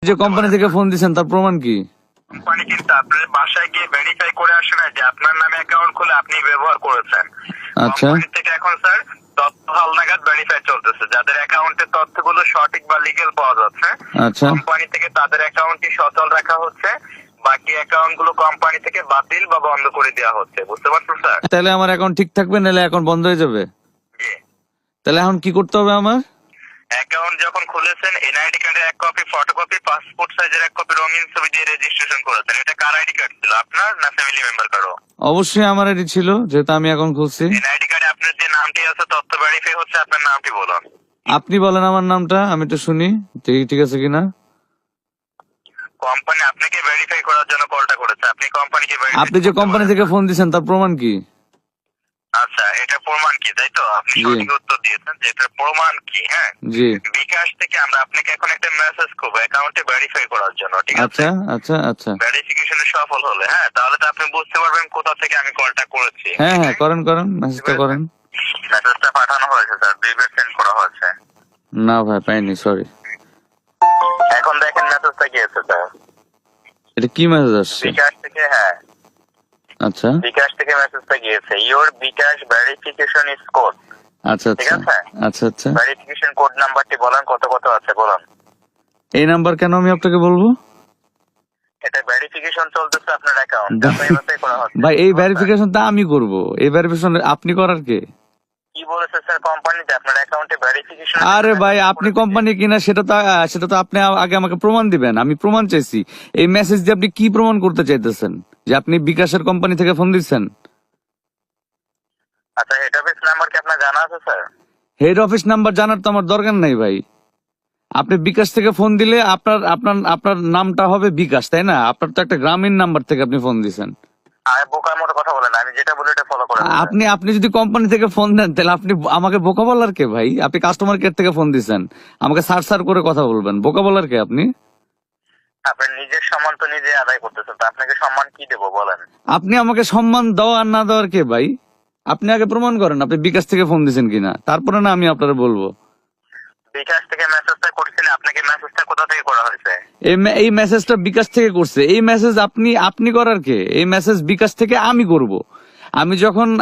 যে কোম্পানি থেকে ফোন দিচ্ছেন তার প্রমাণ কি? কোম্পানি কিন্তু আপনার বাসায় গিয়ে ভেরিফাই করে আসে না যে আপনার নামে অ্যাকাউন্ট খুলে আপনি ব্যবহার করেছেন। আচ্ছা কোম্পানি থেকে এখন স্যার তথ্য হালনাগাদ ভেরিফাই চলতেছে, যাদের অ্যাকাউন্টের তথ্যগুলো সঠিক বা লিগ্যাল পাওয়া যাচ্ছে আচ্ছা কোম্পানি থেকে তাদের অ্যাকাউন্টটি সচল রাখা হচ্ছে, বাকি অ্যাকাউন্ট গুলো কোম্পানি থেকে বাতিল বা বন্ধ করে দেওয়া হচ্ছে। বুঝতে পারছেন স্যার? তাহলে আমার অ্যাকাউন্ট ঠিক থাকবে, নাহলে অ্যাকাউন্ট বন্ধ হয়ে যাবে? জি। তাহলে এখন কি করতে হবে আমার? অ্যাকাউন্ট যখন খুলেছেন এনআইডি কার্ডের এক কপি ফটোকপি, পাসপোর্ট সাইজের এক কপি রঙিন ছবি দিয়ে রেজিস্ট্রেশন করেছেন। এটা কার আইডি কার্ড ছিল, আপনার না ফ্যামিলি মেম্বার কারো? অবশ্যই আমার আইডি ছিল, যেহেতু আমি অ্যাকাউন্ট খুলছি। এনআইডি কার্ডে আপনার যে নামটি আছে তথ্য ভেরিফাই হচ্ছে, আপনার নামটি বলুন। আপনি বলেন আমার নামটা, আমি তো শুনি ঠিক আছে কিনা। কোম্পানি আপনাকে ভেরিফাই করার জন্য কলটা করেছে, আপনি কোম্পানিকে আপনি যে কোম্পানি থেকে ফোন দিচ্ছেন তার প্রমাণ কি? আচ্ছা, এটা প্রমাণ কি, তাই তো? আপনি জি। সঠিক উত্তর দিয়েছেন যে এটা প্রমাণ কি। হ্যাঁ, জি। বিকাশ থেকে আমরা আপনাকে এখন একটা মেসেজ করবো অ্যাকাউন্টে ভেরিফাই করার জন্য, ঠিক আছে? আচ্ছা আচ্ছা আচ্ছা। ভেরিফিকেশনে সফল হলে হ্যাঁ, তাহলে তো আপনি বুঝতে পারবেন কোথা থেকে আমি কলটা করেছি। হ্যাঁ হ্যাঁ, করেন মেসেজটা করেন। মেসেজটা পাঠানো হয়েছে স্যার, 2 বার সেন্ড করা হয়েছে। না ভাই, পাইনি, সরি। এখন দেখেন মেসেজটা গিয়েছে স্যার এটা কি মেসেজ আসছে? বিকাশ থেকে। হ্যাঁ, আচ্ছা বিকাশ থেকে মেসেজটা গিয়েছে, your bKash verification is code. আচ্ছা ঠিক আচ্ছা আছে? আচ্ছা আচ্ছা। ভেরিফিকেশন কোড নাম্বারটি বলেন, কত কত আছে বলুন। এই নাম্বার কেন আমি আপনাকে বলবো? এটা ভেরিফিকেশন চলতেছে আপনার অ্যাকাউন্ট, যাচাই বাছাই করা হচ্ছে। ভাই এই ভেরিফিকেশনটা আমি করব, এই ভেরিফিকেশন আপনি করার কে? কি বলেছে স্যার কোম্পানিতে আপনার অ্যাকাউন্টে ভেরিফিকেশন? আরে ভাই, আপনি কোম্পানি কিনা সেটা তো আপনি আগে আমাকে প্রমাণ দিবেন। আমি প্রমাণ চাইছি। এই মেসেজ দিয়ে আপনি কি প্রমাণ করতে চাইতেছেন? যে আপনি বিকাশের কোম্পানি থেকে ফোন দিচ্ছেন? আচ্ছা, হেড অফিস নাম্বার কি আপনার জানা আছে স্যার? হেড অফিস নাম্বার জানার তো আমার দরকার নাই ভাই। আপনি বিকাশ থেকে ফোন দিলে আপনার আপনার আপনার নামটা হবে বিকাশ, তাই না? আপনার তো একটা গ্রামীণ নাম্বার থেকে আপনি ফোন দিচ্ছেন। আর বোকার মতো কথা বলেন, আমি যেটা বলি এটা ফলো করেন। আপনি যদি কোম্পানি থেকে ফোন দেন তাহলে আপনি আমাকে বোকা বলার কে ভাই? আপনি কাস্টমার কেয়ার থেকে ফোন দিচ্ছেন, আমাকে সার করে কথা বলবেন, বোকা বলার কে আপনি? আপনার নিজের সম্মান তো নিজে আদায় করতেছেন, তো আপনাকে সম্মান কি দেবো বলেন? আপনি আমাকে সম্মান দেওয়া আর না দেওয়ার কে ভাই? আপনি আগে প্রমাণ করেন আপনি বিকাশ থেকে ফোন দিচ্ছেন কিনা, তারপরে না আমি আপনারা বলবো। বিকাশ থেকে মেসেজটা করছেন, আপনাকে মেসেজটা কোথা থেকে করা হয়েছে? এই মেসেজটা বিকাশ থেকে করছে। এই মেসেজ আপনি করার কে? এই মেসেজ বিকাশ থেকে আমি করব।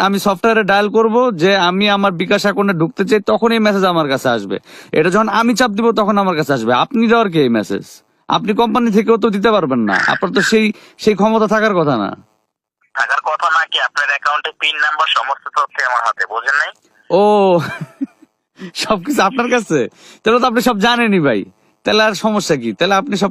আমি সফটওয়্যারে ডায়াল করব যে আমি আমার বিকাশ অ্যাকাউন্টে ঢুকতে চাই, তখন এই মেসেজ আমার কাছে আসবে। এটা যখন আমি চাপ দিব তখন আমার কাছে আসবে। আপনি দেওয়ার কে এই মেসেজ? আপনি কোম্পানি থেকেও তো দিতে পারবেন না, আপনার তো সেই ক্ষমতা থাকার কথা না। থাকার কথা না কি, আপনার অ্যাকাউন্টে পিন নাম্বার সমস্ত তথ্য আমার হাতে, বোঝেন নাই? ও সবকিছু আপনার কাছে? তাহলে তো আপনি সব জানেনই ভাই। তাহলে আর সমস্যা কি? তাহলে আপনি সব